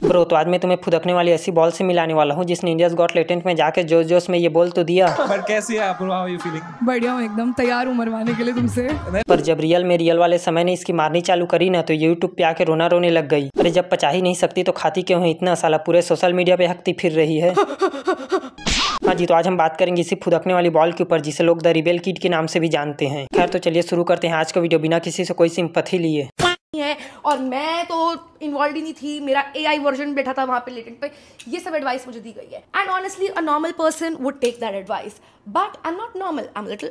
Bro तो आज मैं तुम्हें फुदकने वाली ऐसी बॉल से मिलाने वाला हूँ जिसने इंडियाज गॉट टैलेंट में जाके जोश जोश में ये बोल तो दिया। पर कैसी है आप? How are you feeling? बढ़िया हूँ, एकदम तैयार हूँ मरवाने के लिए तुमसे। पर जब रियल में रियल वाले समय ने इसकी मारनी चालू करी ना तो यूट्यूब पे आके रोना रोने लग गई। अरे जब पचा ही नहीं सकती तो खाती क्यों है इतना? साला पूरे सोशल मीडिया पे हकती फिर रही है। हाँ जी, तो आज हम बात करेंगे इसी फुदकने वाली बॉल के ऊपर जिसे लोग द रिबेल किड के नाम से भी जानते हैं। खैर तो चलिए शुरू करते हैं आज का वीडियो बिना किसी से कोई सिंपैथी लिए। है और मैं तो इन्वॉल्व ही नहीं थी, मेरा AI वर्जन बैठा था वहां पे लेटेंट पे। ये सब एडवाइस मुझे दी गई है and honestly a normal person would take that advice, but I am not normal, I am little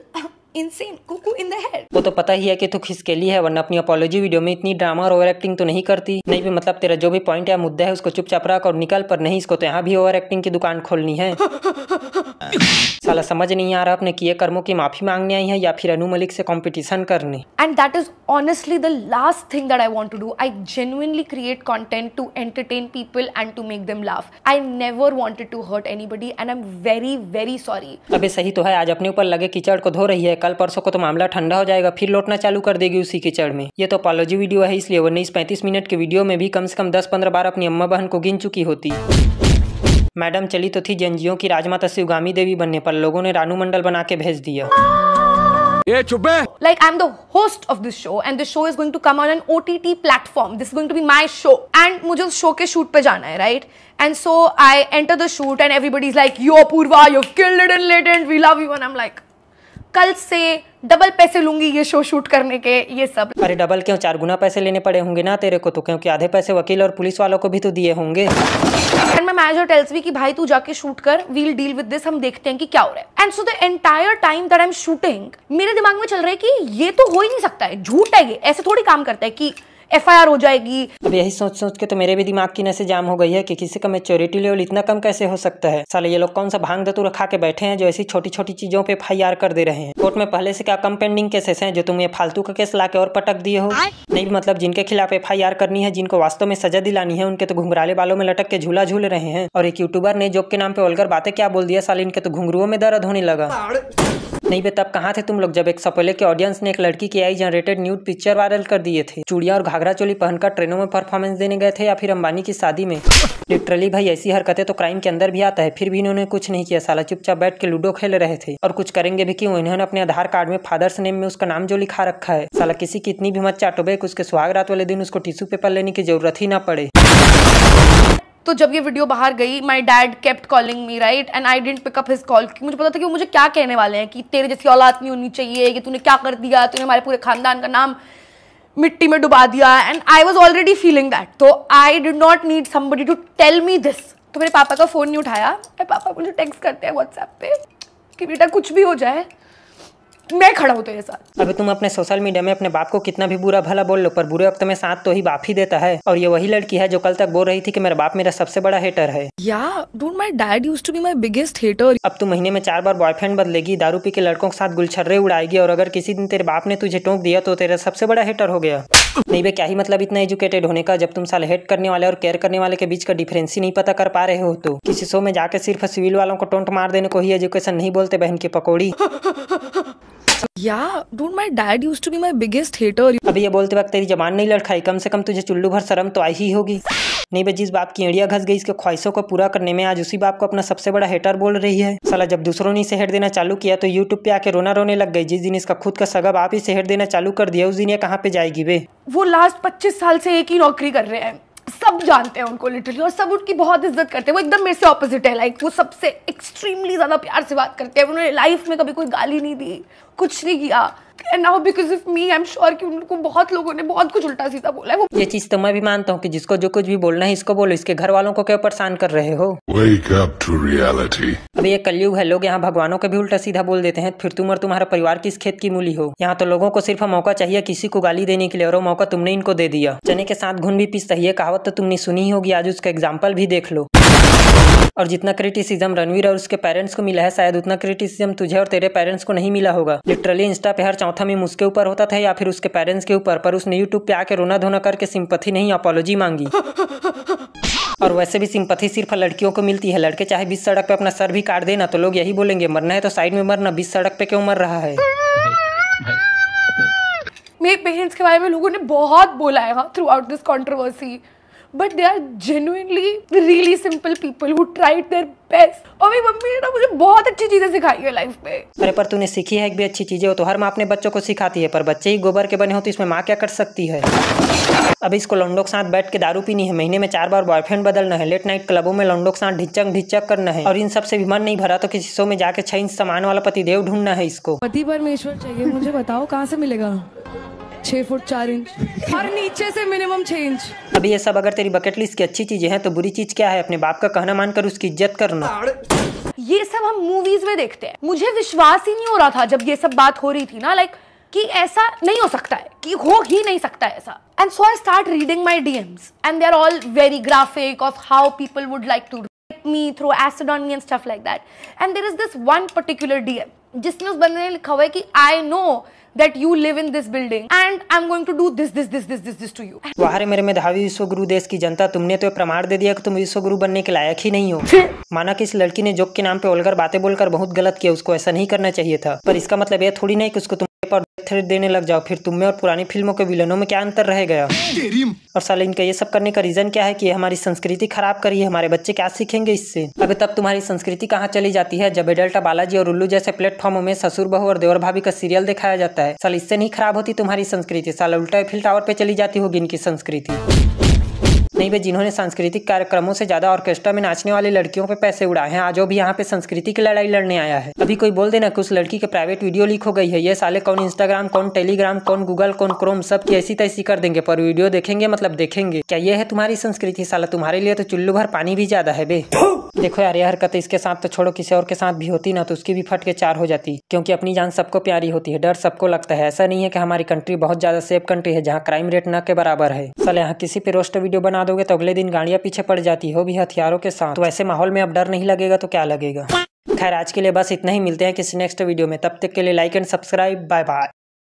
insane, cuckoo in the head. वो तो पता ही है कि तू खिसकेली है, वरना अपनी अपॉलॉजी वीडियो में इतनी ड्रामा और ओवर एक्टिंग तो नहीं करती। नहीं भी मतलब तेरा जो भी पॉइंट या मुद्दा है उसको चुपचाप रख और निकल, पर नहीं, इसको तो यहाँ भी ओवर एक्टिंग की दुकान खोलनी है। साला समझ नहीं आ रहा अपने किए कर्मों की माफी मांगने आई है या फिर अनु मलिक से कंपटीशन करने। And that is honestly the last thing that I want to do. I genuinely create content to entertain people and to make them laugh. I never wanted to hurt anybody and I'm very very sorry. अबे सही तो है, आज अपने ऊपर लगे कीचड़ को धो रही है, कल परसों को तो मामला ठंडा हो जाएगा, फिर लौटना चालू कर देगी उसी कीचड़ में। ये तो अपॉलॉजी वीडियो है इसलिए, वरना इस 35 मिनट के वीडियो में भी कम से कम 10-15 बार अपनी अम्मा बहन को गिन चुकी होती। मैडम चली तो थी जंजियों की राजमाता शिवगामी देवी बनने, पर लोगों ने रानू मंडल बना के भेज दिया। ये चुप है। Like I'm the host of this show and this show is going to come on an OTT platform. This is going to be my show and मुझे उस शो के शूट पे जाना है, right? And so I enter the shoot and everybody's like, "Yo Purva, you've killed it in Latent. We love you." And I'm like, कल से double पैसे लूंगी ये शो शूट करने के, ये सब। अरे डबल क्यों, 4 गुना पैसे लेने पड़े होंगे ना तेरे को तो, क्योंकि आधे पैसे वकील और पुलिस वालों को भी तो दिए होंगे। And my manager tells me कि भाई तू जाके शूट कर, वील डील विद दिस, हम देखते हैं कि क्या हो रहा है। And so the entire time that I am shooting मेरे दिमाग में चल रहा है कि ये तो हो ही नहीं सकता है, झूठ है, ये ऐसे थोड़ी काम करता है कि FIR हो जाएगी। अब यही सोच सोच के तो मेरे भी दिमाग की नसें जाम हो गई है कि किसी का मैच्योरिटी लेवल इतना कम कैसे हो सकता है। साले ये लोग कौन सा भांग धतूरा खा के बैठे हैं जो ऐसी छोटी छोटी चीजों पे FIR कर दे रहे हैं। कोर्ट में पहले से क्या कम पेंडिंग केसेस हैं जो तुम ये फालतू का केस ला के और पटक दिए हो? नहीं मतलब जिनके खिलाफ FIR करनी है, जिनको वास्तव में सजा दिलानी है, उनके तो घुंघराले बालों में लटक के झूला झूल रहे हैं। और एक यूट्यूबर ने जोक के नाम पे वल्गर बातें क्या बोल दिया, साले इनके तो घुंघरुओं में दर्द होने लगा। नहीं बे तब कहाँ थे तुम लोग जब एक सपोले के ऑडियंस ने एक लड़की की AI generated nude picture viral कर दिए थे? चूड़ियां और घाघरा चोली पहनकर ट्रेनों में परफॉर्मेंस देने गए थे या फिर अंबानी की शादी में? लिटरली भाई ऐसी हरकतें तो क्राइम के अंदर भी आता है, फिर भी इन्होंने कुछ नहीं किया। साला चुपचाप बैठ के लूडो खेल रहे थे और कुछ करेंगे भी क्यों? इन्होंने अपने आधार कार्ड में फादर्स नेम में उसका नाम जो लिखा रखा है, साला किसी की इतनी भी मत चाटो बे कि उसके सुहाग रात वाले दिन उसको टिश्यू पेपर लेने की जरूरत ही ना पड़े। तो जब ये वीडियो बाहर गई, my dad kept calling me, right, and I didn't pick up his call, क्योंकि मुझे पता था कि वो मुझे क्या कहने वाले हैं कि तेरे जैसी औलाद नहीं होनी चाहिए, कि तूने क्या कर दिया, तूने हमारे पूरे खानदान का नाम मिट्टी में डुबा दिया। And I was already feeling that, तो I did not need somebody to tell me this. तो मेरे पापा का फोन नहीं उठाया, मेरे पापा मुझे टेक्स्ट करते हैं व्हाट्सएप पे कि बेटा कुछ भी हो जाए मैं खड़ा हूँ तेरे साथ। अबे तुम अपने सोशल मीडिया में अपने बाप को कितना भी बुरा भला बोल लो, पर बुरे वक्त में साथ तो ही बाप ही देता है। और ये वही लड़की है जो कल तक बोल रही थी कि मेरा बाप मेरा सबसे बड़ा हेटर है। Dude, my dad used to be my biggest hater. अब तू महीने में 4 बार बॉयफ्रेंड बदलेगी, दारू पी के लड़कों के साथ गुलछर्रे उड़ाएगी और अगर किसी दिन तेरे बाप ने तुझे टोक दिया तो तेरा सबसे बड़ा हेटर हो गया। नहीं बे क्या ही मतलब इतना एजुकेटेड होने का जब तुम साले हेट करने वाले और केयर करने वाले के बीच का डिफरेंस ही नहीं पता कर पा रहे हो। तो किसी शो में जाके सिर्फ सिविल वालों को टोंट मार देने को ही एजुकेशन नहीं बोलते बहन की पकौड़ी। Dude, my dad used to be my biggest hater. अभी ये बोलते वक्त तेरी जबान नहीं लड़खाई, कम से कम तुझे चुल्लू भर शर्म तो आई ही होगी। नहीं बे जिस बाप की एड़िया घस गई इसके ख्वाहिशों को पूरा करने में, आज उसी बाप को अपना सबसे बड़ा हेटर बोल रही है। साला जब दूसरों ने इसे हेट देना चालू किया तो यूट्यूब पे आके रोना रोने लग गई। जिस दिन इसका खुद का सगा बाप इसे हेट देना चालू कर दिया उस दिन ये कहाँ पे जाएगी बे? वो लास्ट 25 साल से एक ही नौकरी कर रहे हैं, सब जानते हैं उनको लिटरली, और सब उनकी बहुत इज्जत करते हैं। वो एकदम मेरे से ऑपोजिट है, लाइक वो सबसे एक्सट्रीमली ज्यादा प्यार से बात करते हैं। उन्होंने लाइफ में कभी कोई गाली नहीं दी, कुछ नहीं किया। And now because of me, I'm sure कि उनको बहुत लोगों ने बहुत कुछ उल्टा सीधा बोला है। ये चीज तो मैं भी मानता हूँ कि जिसको जो कुछ भी बोलना है इसको बोलो, इसके घर वालों को क्यों परेशान कर रहे हो? Wake up to reality. अभी ये कलयुग है, लोग यहाँ भगवानों के भी उल्टा सीधा बोल देते हैं, फिर तुम और तुम्हारा परिवार किस खेत की मूली हो? यहाँ तो लोगों को सिर्फ मौका चाहिए किसी को गाली देने के लिए, और वो मौका तुमने इनको दे दिया। चने के साथ घुन भी पिसता है, ये कहावत तो तुमने सुनी होगी, आज उसका एग्जाम्पल भी देख लो। और जितना क्रिटिसिज्म रणवीर और उसके पेरेंट्स को मिला है शायद उतना क्रिटिसिज्म तुझे और तेरे पेरेंट्स को नहीं मिला होगा। लिटरली इंस्टा पे हर चौथा मीम उसके ऊपर होता था या फिर उसके पेरेंट्स के ऊपर, पर उसने यूट्यूब पे आके रोना धोना करके सिंपैथी नहीं अपॉलॉजी मांगी। और वैसे भी सिंपैथी सिर्फ लड़कियों को मिलती है, लड़के चाहे 20 सड़क पे अपना सर भी काट देना तो लोग यही बोलेंगे मरना है तो साइड में मरना, 20 सड़क पे क्यों मर रहा है। मेरे पेरेंट्स के बारे में लोगों ने बहुत बोला है throughout this controversy, but they are genuinely really simple people who tried their best. और मेरी मम्मी ने ना मुझे बहुत अच्छी चीजें सिखाई है लाइफ में। अरे पर तूने सीखी है एक भी अच्छी चीजें हो तो हर माँ अपने बच्चों को सिखाती है, पर बच्चे ही गोबर के बने हो तो इसमें माँ क्या कर सकती है। अब इसको लौंडों के साथ बैठ के दारू पीनी है, महीने में 4 बार बॉयफ्रेंड बदलना है, लेट नाइट क्लबों में लौंडों के साथ ढिचक ढिचक करना है, और इन सब से भी मन नहीं भरा तो किसी शो में जाके 6 इंच सामान वाला पतिदेव ढूंढना है इसको। पति परमेश्वर चाहिए, मुझे बताओ कहाँ से मिलेगा। 6 फुट 4 इंच और नीचे से मिनिमम 6 इंच। अभी ये सब अगर तेरी बकेट लिस्ट की अच्छी चीजें हैं तो बुरी चीज क्या है? अपने बाप का कहना मानकर उसकी इज्जत करना। ये सब हम मूवीज में देखते हैं। मुझे विश्वास ही नहीं हो रहा था जब ये सब बात हो रही थी ना, लाइक कि ऐसा नहीं हो सकता है, कि हो ही नहीं सकता है ऐसा। And so I start reading my DMs and they are all very graphic of how people would like to rape me, throw acid on me and stuff like that. And there is this one particular DM जिसमें उस बंदे ने लिखा हुआ है कि I know that you live in this building and I'm going to do this to you। वाह रे मेरे मेधावी विश्वगुरु देश की जनता, तुमने तो ये प्रमाण दे दिया कि तुम विश्वगुरु बनने के लायक ही नहीं हो। माना कि इस लड़की ने जोक के नाम पे ओलगर बातें बोलकर बहुत गलत किया, उसको ऐसा नहीं करना चाहिए था, पर इसका मतलब ये थोड़ी नहीं कि उसको तुम पर थ्रेट देने लग जाओ। फिर तुम में और पुरानी फिल्मों के विलनों में क्या अंतर रह गया? और साले इनका ये सब करने का रीजन क्या है कि हमारी संस्कृति खराब करी है। हमारे बच्चे क्या सीखेंगे इससे? अबे तब तुम्हारी संस्कृति कहाँ चली जाती है जब एडल्टा बालाजी और उल्लू जैसे प्लेटफॉर्मों में ससुर बहू और देवर भाभी का सीरियल दिखाया जाता है। साल इससे नहीं खराब होती तुम्हारी संस्कृति, साल उल्टा एफिल टावर पे चली जाती होगी इनकी संस्कृति। नहीं बे, जिन्होंने सांस्कृतिक कार्यक्रमों से ज्यादा ऑर्केस्ट्रा में नाचने वाली लड़कियों पे पैसे उड़ाए हैं, आज वो भी यहाँ पे संस्कृति की लड़ाई लड़ने आया है। अभी कोई बोल देना कि उस लड़की के प्राइवेट वीडियो लीक हो गई है, ये साले कौन इंस्टाग्राम, कौन टेलीग्राम, कौन गूगल, कौन क्रोम, सब की ऐसी तैसी कर देंगे, पर वीडियो देखेंगे मतलब देखेंगे। क्या ये है तुम्हारी संस्कृति? साला तुम्हारे लिए तो चुल्लू भर पानी भी ज्यादा है बे। देखो यार, ये हरकत इसके साथ तो छोड़ो, किसी और के साथ भी होती ना तो उसकी भी फट के 4 हो जाती, क्योंकि अपनी जान सबको प्यारी होती है, डर सबको लगता है। ऐसा नहीं है कि हमारी कंट्री बहुत ज्यादा सेफ कंट्री है जहाँ क्राइम रेट न के बराबर है। साले यहाँ किसी पे रोस्ट वीडियो बना दोगे तो अगले दिन गाड़ियाँ पीछे पड़ जाती हो भी हथियारों के साथ। तो ऐसे माहौल में अब डर नहीं लगेगा तो क्या लगेगा? खैर आज के लिए बस इतना ही, मिलते हैं किसी नेक्स्ट वीडियो में, तब तक के लिए like and subscribe, bye bye.